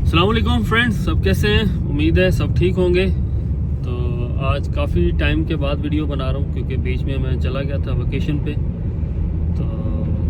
अस्सलाम वालेकुम फ्रेंड्स, सब कैसे हैं? उम्मीद है सब ठीक होंगे। तो आज काफ़ी टाइम के बाद वीडियो बना रहा हूँ क्योंकि बीच में मैं चला गया था वेकेशन पे। तो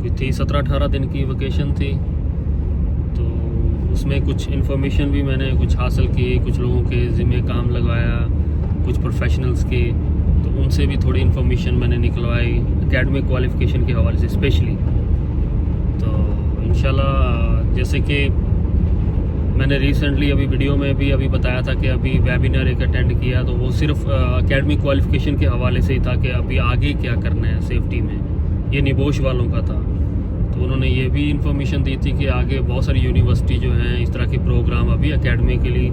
कोई थी 17-18 दिन की वेकेशन थी, तो उसमें कुछ इन्फॉर्मेशन भी मैंने कुछ हासिल की, कुछ लोगों के ज़िम्मे काम लगाया, कुछ प्रोफेशनल्स के, तो उनसे भी थोड़ी इन्फॉर्मेशन मैंने निकलवाई एकेडमिक क्वालिफ़िकेशन के हवाले से स्पेशली। तो इंशाल्लाह जैसे कि मैंने रिसेंटली अभी वीडियो में भी अभी बताया था कि अभी वेबिनार एक अटेंड किया, तो वो सिर्फ एकेडमिक क्वालिफ़िकेशन के हवाले से ही था कि अभी आगे क्या करना है सेफ्टी में। ये निबोश वालों का था, तो उन्होंने ये भी इंफॉर्मेशन दी थी कि आगे बहुत सारी यूनिवर्सिटी जो हैं इस तरह के प्रोग्राम अभी एकेडमिकली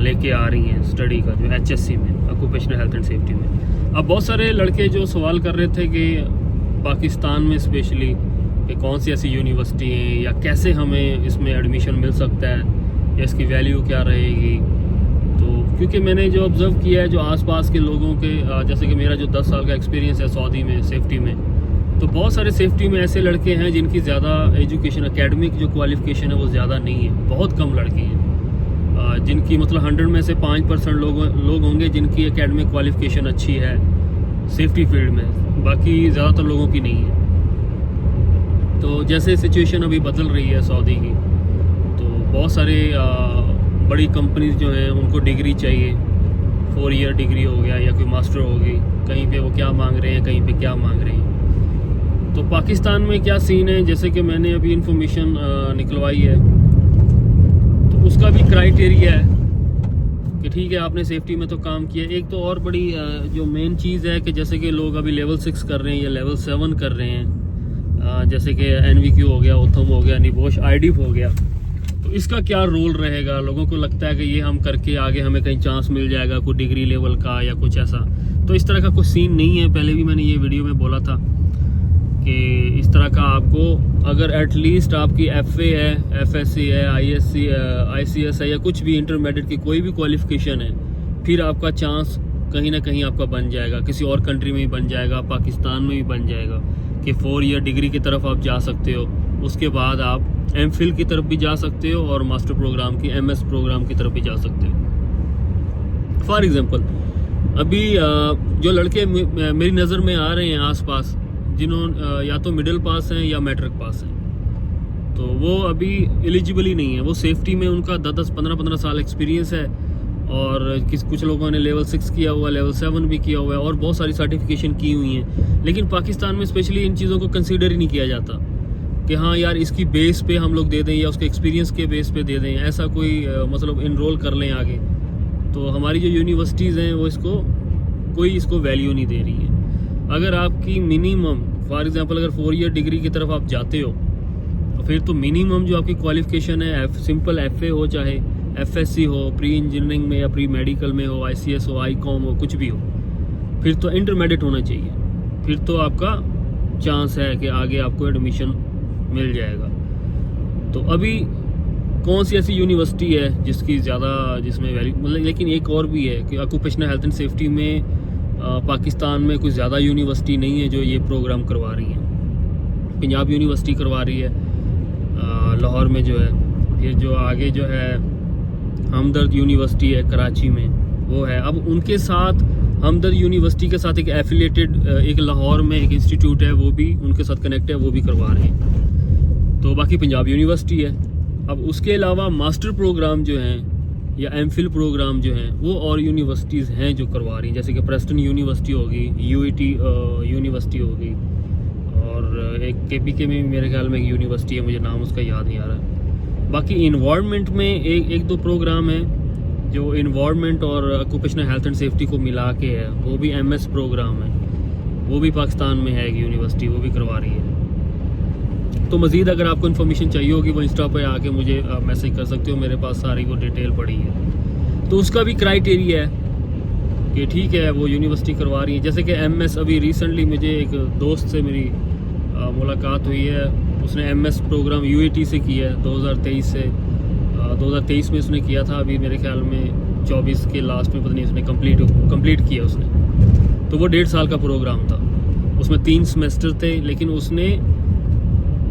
लेके आ रही हैं स्टडी का, जो HSC में, ऑक्यूपेशनल हेल्थ एंड सेफ्टी में। अब बहुत सारे लड़के जो सवाल कर रहे थे कि पाकिस्तान में स्पेशली कि कौन सी ऐसी यूनिवर्सिटी हैं या कैसे हमें इसमें एडमिशन मिल सकता है या इसकी वैल्यू क्या रहेगी। तो क्योंकि मैंने जो ऑब्ज़र्व किया है, जो आसपास के लोगों के, जैसे कि मेरा जो 10 साल का एक्सपीरियंस है सऊदी में सेफ्टी में, तो बहुत सारे सेफ्टी में ऐसे लड़के हैं जिनकी ज़्यादा एजुकेशन, एकेडमिक जो क्वालिफ़िकेशन है वो ज़्यादा नहीं है। बहुत कम लड़के हैं जिनकी मतलब 100 में से 5% लोग होंगे जिनकी एकेडमिक क्वालिफ़िकेशन अच्छी है सेफ्टी फील्ड में, बाकी ज़्यादातर लोगों की नहीं है। तो जैसे सिचुएशन अभी बदल रही है सऊदी की, तो बहुत सारे बड़ी कंपनीज जो हैं उनको डिग्री चाहिए, 4 ईयर डिग्री हो गया या कोई मास्टर हो गई, कहीं पे वो क्या मांग रहे हैं, कहीं पे क्या मांग रहे हैं। तो पाकिस्तान में क्या सीन है, जैसे कि मैंने अभी इंफॉर्मेशन निकलवाई है, तो उसका भी क्राइटेरिया है कि ठीक है आपने सेफ्टी में तो काम किया। एक तो और बड़ी जो मेन चीज़ है कि जैसे कि लोग अभी लेवल 6 कर रहे हैं या लेवल 7 कर रहे हैं, जैसे कि NVQ हो गया, ओथम हो गया, निबोश, IDIF हो गया, तो इसका क्या रोल रहेगा। लोगों को लगता है कि ये हम करके आगे हमें कहीं चांस मिल जाएगा कोई डिग्री लेवल का या कुछ ऐसा, तो इस तरह का कोई सीन नहीं है। पहले भी मैंने ये वीडियो में बोला था कि इस तरह का आपको अगर एटलीस्ट आपकी FA है, FSC है, ISC ICS है या कुछ भी इंटरमीडिएट की कोई भी क्वालिफिकेशन है, फिर आपका चांस कहीं ना कहीं आपका बन जाएगा, किसी और कंट्री में भी बन जाएगा, पाकिस्तान में भी बन जाएगा कि 4 ईयर डिग्री की तरफ आप जा सकते हो। उसके बाद आप MPhil की तरफ भी जा सकते हो और मास्टर प्रोग्राम की MS प्रोग्राम की तरफ भी जा सकते हो। फॉर एग्जांपल अभी जो लड़के मेरी नज़र में आ रहे हैं आसपास, जिन्होंने या तो मिडिल पास हैं या मैट्रिक पास हैं, तो वो अभी एलिजिबल ही नहीं है। वो सेफ्टी में उनका 10-10, 15-15 साल एक्सपीरियंस है और कुछ लोगों ने लेवल 6 किया हुआ है, लेवल 7 भी किया हुआ है और बहुत सारी सर्टिफिकेशन की हुई हैं। लेकिन पाकिस्तान में स्पेशली इन चीज़ों को कंसीडर ही नहीं किया जाता कि हाँ यार इसकी बेस पे हम लोग दे दें या उसके एक्सपीरियंस के बेस पे दे दें, ऐसा कोई मतलब इनरोल कर लें आगे। तो हमारी जो यूनिवर्सिटीज़ हैं वो इसको वैल्यू नहीं दे रही है। अगर आपकी मिनिमम फॉर एग्जांपल अगर 4 ईयर डिग्री की तरफ आप जाते हो, तो फिर तो मिनिमम जो आपकी क्वालिफिकेशन है, सिंपल FA हो, चाहे FSC हो, प्री इंजीनियरिंग में या प्री मेडिकल में हो, ICS हो, ICOM हो, कुछ भी हो, फिर तो इंटरमीडिएट होना चाहिए। फिर तो आपका चांस है कि आगे आपको एडमिशन मिल जाएगा। तो अभी कौन सी ऐसी यूनिवर्सिटी है जिसमें वैल्यू मतलब, लेकिन एक और भी है कि ऑक्यूपेशनल हेल्थ एंड सेफ्टी में पाकिस्तान में कुछ ज़्यादा यूनिवर्सिटी नहीं है जो ये प्रोग्राम करवा रही है। पंजाब यूनिवर्सिटी करवा रही है लाहौर में जो है, फिर जो आगे जो है हमदर्द यूनिवर्सिटी है कराची में, वो है। अब उनके साथ हमदर्द यूनिवर्सिटी के साथ एक एफिलिएटेड एक लाहौर में एक इंस्टीट्यूट है, वो भी उनके साथ कनेक्ट है, वो भी करवा रहे हैं। तो बाकी पंजाब यूनिवर्सिटी है। अब उसके अलावा मास्टर प्रोग्राम जो हैं या MPhil प्रोग्राम जो हैं वो और यूनिवर्सिटीज़ हैं जो करवा रही हैं, जैसे कि प्रेस्टन यूनिवर्सिटी होगी, UET यूनिवर्सिटी होगी, और एक KPK में मेरे ख्याल में एक यूनिवर्सिटी है, मुझे नाम उसका याद नहीं आ रहा। बाकी इन्वायरमेंट में एक दो प्रोग्राम है जो इन्वायरमेंट और ऑक्यूपेशनल हेल्थ एंड सेफ्टी को मिला के है, वो भी MS प्रोग्राम है, वो भी पाकिस्तान में है एक यूनिवर्सिटी, वो भी करवा रही है। तो मज़ीद अगर आपको इन्फॉर्मेशन चाहिए होगी वो इंस्टा पे आके मुझे मैसेज कर सकते हो, मेरे पास सारी वो डिटेल पड़ी है। तो उसका भी क्राइटेरिया है कि ठीक है वो यूनिवर्सिटी करवा रही है। जैसे कि MS अभी रिसेंटली मुझे एक दोस्त से मेरी मुलाकात हुई है, उसने MS प्रोग्राम UAT से किया है 2023 से 2023 में उसने किया था, अभी मेरे ख्याल में 24 के लास्ट में पता नहीं उसने कंप्लीट किया उसने। तो वो 1.5 साल का प्रोग्राम था, उसमें 3 सेमेस्टर थे, लेकिन उसने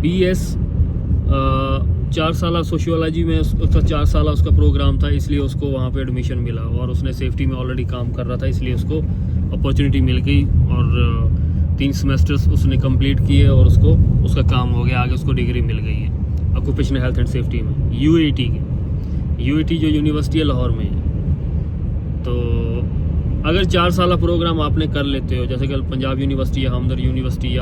BS 4 साल सोशियोलॉजी में उसका 4 साल उसका प्रोग्राम था, इसलिए उसको वहाँ पे एडमिशन मिला, और उसने सेफ्टी में ऑलरेडी काम कर रहा था, इसलिए उसको अपॉर्चुनिटी मिल गई, और 3 सेमेस्टर्स उसने कंप्लीट किए और उसको उसका काम हो गया, आगे उसको डिग्री मिल गई है ऑक्यूपेशनल हेल्थ एंड सेफ्टी में UAT की। UAT जो यूनिवर्सिटी है लाहौर में है। तो अगर 4 साल प्रोग्राम आपने कर लेते हो, जैसे कि पंजाब यूनिवर्सिटी या हमदर्द यूनिवर्सिटी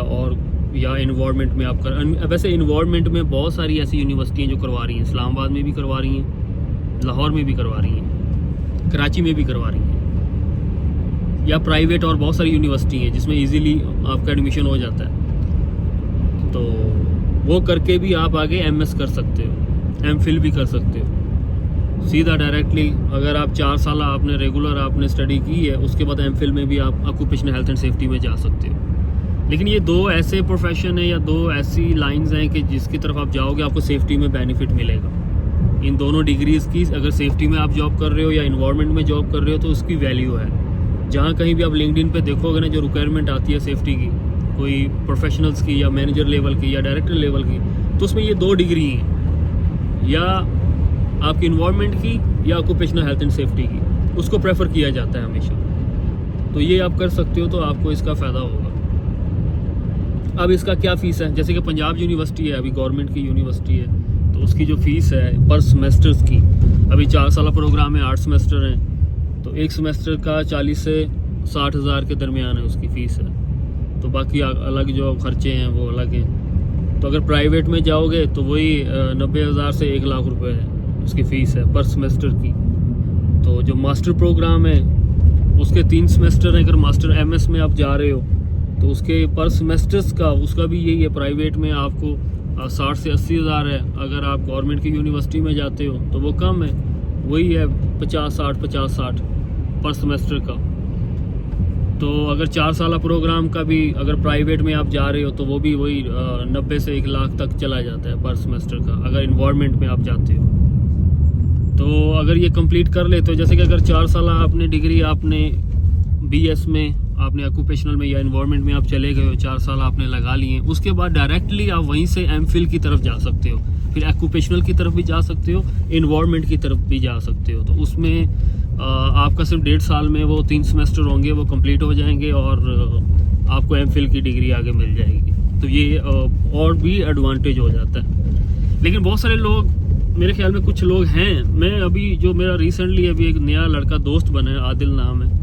या इन्वायरमेंट में आप कर, वैसे इन्वायरमेंट में बहुत सारी ऐसी यूनिवर्सिटी हैं जो करवा रही हैं, इस्लामाबाद में भी करवा रही हैं, लाहौर में भी करवा रही हैं, कराची में भी करवा रही हैं, या प्राइवेट और बहुत सारी यूनिवर्सिटी हैं जिसमें इजीली आपका एडमिशन हो जाता है। तो वो करके भी आप आगे MS कर सकते हो, MPhil भी कर सकते हो सीधा डायरेक्टली। अगर आप 4 साल आपने रेगुलर आपने स्टडी की है, उसके बाद MPhil में भी आप ऑक्यूपेशनल हेल्थ एंड सेफ्टी में जा सकते हो। लेकिन ये 2 ऐसे प्रोफेशन है या 2 ऐसी लाइंस हैं कि जिसकी तरफ आप जाओगे आपको सेफ्टी में बेनिफिट मिलेगा। इन दोनों डिग्रीज़ की, अगर सेफ्टी में आप जॉब कर रहे हो या इन्वायरमेंट में जॉब कर रहे हो तो उसकी वैल्यू है। जहाँ कहीं भी आप लिंक्डइन पे देखोगे ना, जो रिक्वायरमेंट आती है सेफ्टी की, कोई प्रोफेशनल्स की या मैनेजर लेवल की या डायरेक्टर लेवल की, तो उसमें ये 2 डिग्री हैं, या आपकी इन्वायरमेंट की या ऑक्यूपेशनल हेल्थ एंड सेफ्टी की, उसको प्रेफर किया जाता है हमेशा। तो ये आप कर सकते हो, तो आपको इसका फ़ायदा होगा। अब इसका क्या फ़ीस है, जैसे कि पंजाब यूनिवर्सिटी है, अभी गवर्नमेंट की यूनिवर्सिटी है, तो उसकी जो फ़ीस है पर सेमेस्टर्स की, अभी 4 साल प्रोग्राम है, 8 सेमेस्टर हैं, तो एक सेमेस्टर का 40 से 60 हज़ार के दरमियान है उसकी फ़ीस है। तो बाकी अलग जो खर्चे हैं वो अलग हैं। तो अगर प्राइवेट में जाओगे तो वही 90,000 से 1 लाख रुपए है उसकी फ़ीस है पर सेमेस्टर की। तो जो मास्टर प्रोग्राम है उसके 3 सेमेस्टर हैं, अगर मास्टर MS में आप जा रहे हो तो उसके पर सेमेस्टर्स का उसका भी यही है। प्राइवेट में आपको 60 से 80 हज़ार है, अगर आप गवर्नमेंट की यूनिवर्सिटी में जाते हो तो वो कम है, वही है 50-60 पर सेमेस्टर का। तो अगर 4 साल प्रोग्राम का भी अगर प्राइवेट में आप जा रहे हो तो वो भी वही 90 से 1 लाख तक चला जाता है पर सेमेस्टर का, अगर इन्वायरमेंट में आप जाते हो। तो अगर ये कंप्लीट कर लेते हो, जैसे कि अगर 4 साल आपने डिग्री आपने BS में आपने ऑक्यूपेशनल में या इन्वायरमेंट में आप चले गए हो, 4 साल आपने लगा लिए, उसके बाद डायरेक्टली आप वहीं से MPhil की तरफ जा सकते हो, फिर ऑक्यूपेशनल की तरफ भी जा सकते हो, इन्वायरमेंट की तरफ भी जा सकते हो। तो उसमें आपका सिर्फ 1.5 साल में वो 3 सेमेस्टर होंगे, वो कंप्लीट हो जाएंगे और आपको MPhil की डिग्री आगे मिल जाएगी। तो ये और भी एडवांटेज हो जाता है। लेकिन बहुत सारे लोग, मेरे ख्याल में कुछ लोग हैं, मैं अभी जो मेरा रिसेंटली अभी एक नया लड़का दोस्त बना है, आदिल नाम है,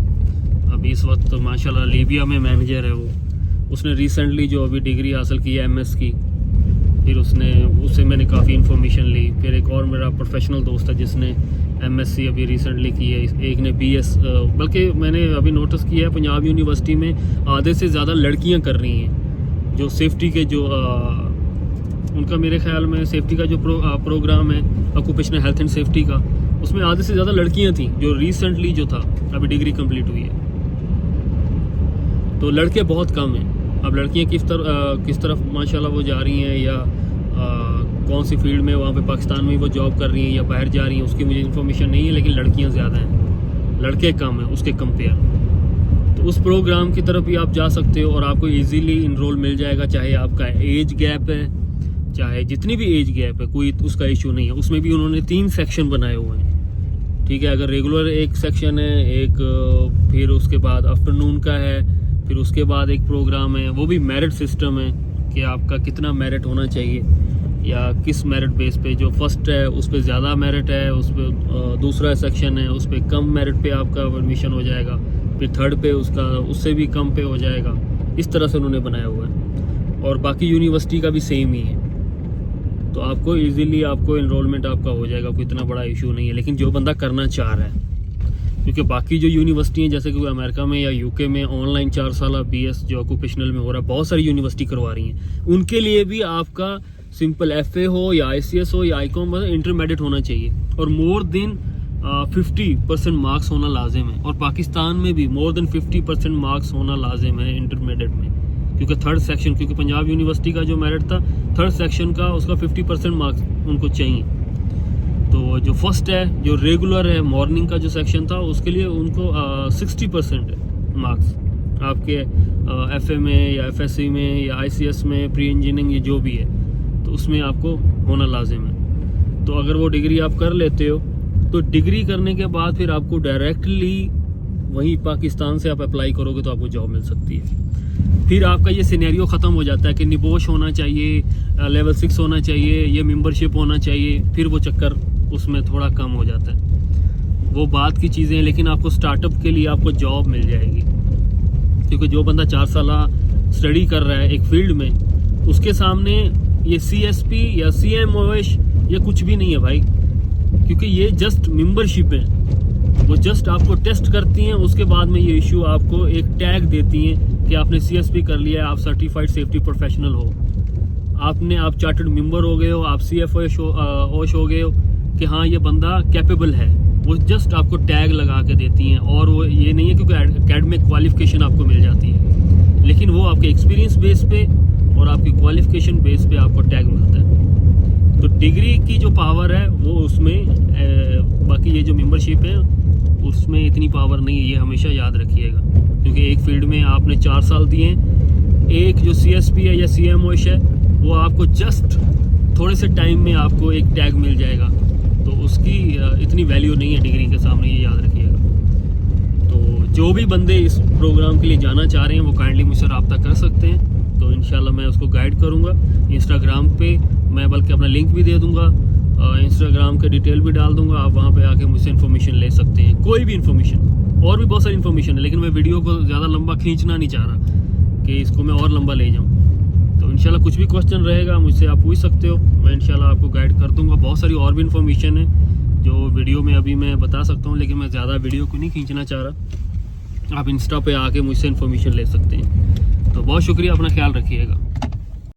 अभी इस वक्त तो माशाल्लाह लीबिया में मैनेजर है वो। उसने रिसेंटली जो अभी डिग्री हासिल की है MS की, फिर उससे मैंने काफ़ी इन्फॉर्मेशन ली। फिर एक और मेरा प्रोफेशनल दोस्त है जिसने MSc अभी रिसेंटली की है, एक ने BS, बल्कि मैंने अभी नोटिस किया है पंजाब यूनिवर्सिटी में आधे से ज़्यादा लड़कियां कर रही हैं जो सेफ्टी के जो उनका मेरे ख्याल में सेफ्टी का जो प्रोग्राम है ऑक्यूपेशनल हेल्थ एंड सेफ्टी का, उसमें आधे से ज़्यादा लड़कियां थी जो रिसेंटली जो था अभी डिग्री कंप्लीट हुई है। तो लड़के बहुत कम हैं। अब लड़कियां किस तरफ माशाल्लाह वो जा रही हैं, या कौन सी फील्ड में वहाँ पे पाकिस्तान में वो जॉब कर रही हैं या बाहर जा रही हैं, उसकी मुझे इन्फॉर्मेशन नहीं है, लेकिन लड़कियां ज़्यादा हैं, लड़के कम हैं उसके कंपेयर। तो उस प्रोग्राम की तरफ भी आप जा सकते हो और आपको इजीली इनरोल मिल जाएगा, चाहे आपका एज गैप है, चाहे जितनी भी एज गैप है, कोई उसका इशू नहीं है। उसमें भी उन्होंने 3 सेक्शन बनाए हुए हैं, ठीक है। अगर रेगुलर एक सेक्शन है, एक फिर उसके बाद आफ्टरनून का है, फिर उसके बाद एक प्रोग्राम है, वो भी मेरिट सिस्टम है कि आपका कितना मेरिट होना चाहिए या किस मेरिट बेस पे, जो फर्स्ट है उस पर ज़्यादा मेरिट है, उस पर दूसरा सेक्शन है उस पर कम मेरिट पे आपका एडमिशन हो जाएगा, फिर थर्ड पे उसका उससे भी कम पे हो जाएगा। इस तरह से उन्होंने बनाया हुआ है और बाकी यूनिवर्सिटी का भी सेम ही है। तो आपको इजीली आपको इनरोलमेंट आपका हो जाएगा, कोई इतना बड़ा इशू नहीं है। लेकिन जो बंदा करना चाह रहा है, क्योंकि बाकी जो यूनिवर्सिटी हैं जैसे कि अमेरिका में या UK में ऑनलाइन 4 साल BS जो ऑक्यूपेशनल में हो रहा है, बहुत सारी यूनिवर्सिटी करवा रही हैं, उनके लिए भी आपका सिंपल FA हो या ICS हो या ICOM इंटरमीडिएट होना चाहिए और मोर देन 50% मार्क्स होना लाजिम है। और पाकिस्तान में भी मोर देन 50% मार्क्स होना लाजिम है इंटरमीडिएट में, क्योंकि थर्ड सेक्शन, क्योंकि पंजाब यूनिवर्सिटी का जो मेरिट था थर्ड सेक्शन का, उसका 50% मार्क्स उनको चाहिए। तो जो फर्स्ट है, जो रेगुलर है, मॉर्निंग का जो सेक्शन था, उसके लिए उनको 60% है मार्क्स आपके FA में या FSC में या ICS में, प्री इंजीनियरिंग, ये जो भी है, तो उसमें आपको होना लाजिम है। तो अगर वो डिग्री आप कर लेते हो तो डिग्री करने के बाद फिर आपको डायरेक्टली वहीं पाकिस्तान से आप अप्लाई करोगे तो आपको जॉब मिल सकती है। फिर आपका ये सिनेरियो ख़त्म हो जाता है कि निबोश होना चाहिए, लेवल 6 होना चाहिए, ये मेंबरशिप होना चाहिए, फिर वो चक्कर उसमें थोड़ा कम हो जाता है। वो बात की चीज़ें हैं, लेकिन आपको स्टार्टअप के लिए आपको जॉब मिल जाएगी। क्योंकि जो बंदा 4 साल स्टडी कर रहा है एक फील्ड में, उसके सामने ये CSP या CMOS ये कुछ भी नहीं है भाई, क्योंकि ये जस्ट मेंबरशिप है। वो जस्ट आपको टेस्ट करती हैं, उसके बाद में ये इशू आपको एक टैग देती हैं कि आपने CSP कर लिया है, आप सर्टिफाइड सेफ्टी प्रोफेशनल हो, आप चार्टर्ड मेंबर हो गए हो, आप CFOS हो गए हो कि हाँ ये बंदा कैपेबल है। वो जस्ट आपको टैग लगा के देती हैं, और वो ये नहीं है क्योंकि एकेडमिक क्वालिफिकेशन आपको मिल जाती है, लेकिन वो आपके एक्सपीरियंस बेस पे और आपकी क्वालिफिकेशन बेस पे आपको टैग मिलता है। तो डिग्री की जो पावर है वो उसमें बाकी ये जो मेंबरशिप है उसमें इतनी पावर नहीं है, ये हमेशा याद रखिएगा। क्योंकि एक फील्ड में आपने 4 साल दिए, एक जो CSP है या CMOS है वो आपको जस्ट थोड़े से टाइम में आपको एक टैग मिल जाएगा, तो उसकी इतनी वैल्यू नहीं है डिग्री के सामने, ये याद रखिएगा। तो जो भी बंदे इस प्रोग्राम के लिए जाना चाह रहे हैं वो काइंडली मुझसे रब्ता कर सकते हैं, तो इंशाल्लाह मैं उसको गाइड करूँगा। इंस्टाग्राम पे मैं बल्कि अपना लिंक भी दे दूँगा, इंस्टाग्राम के डिटेल भी डाल दूँगा, आप वहाँ पे आके मुझसे इन्फॉर्मेशन ले सकते हैं, कोई भी इन्फॉर्मेशन। और भी बहुत सारी इन्फॉर्मेशन है, लेकिन मैं वीडियो को ज़्यादा लंबा खींचना नहीं चाह रहा कि इसको मैं और लंबा ले जाऊँ। तो इंशाल्लाह कुछ भी क्वेश्चन रहेगा मुझसे आप पूछ सकते हो, मैं इंशाल्लाह आपको गाइड कर दूँगा। बहुत सारी और भी इन्फॉर्मेशन है जो वीडियो में अभी मैं बता सकता हूँ, लेकिन मैं ज़्यादा वीडियो को नहीं खींचना चाह रहा। आप इंस्टा पे आके मुझसे इन्फॉर्मेशन ले सकते हैं। तो बहुत शुक्रिया, अपना ख्याल रखिएगा।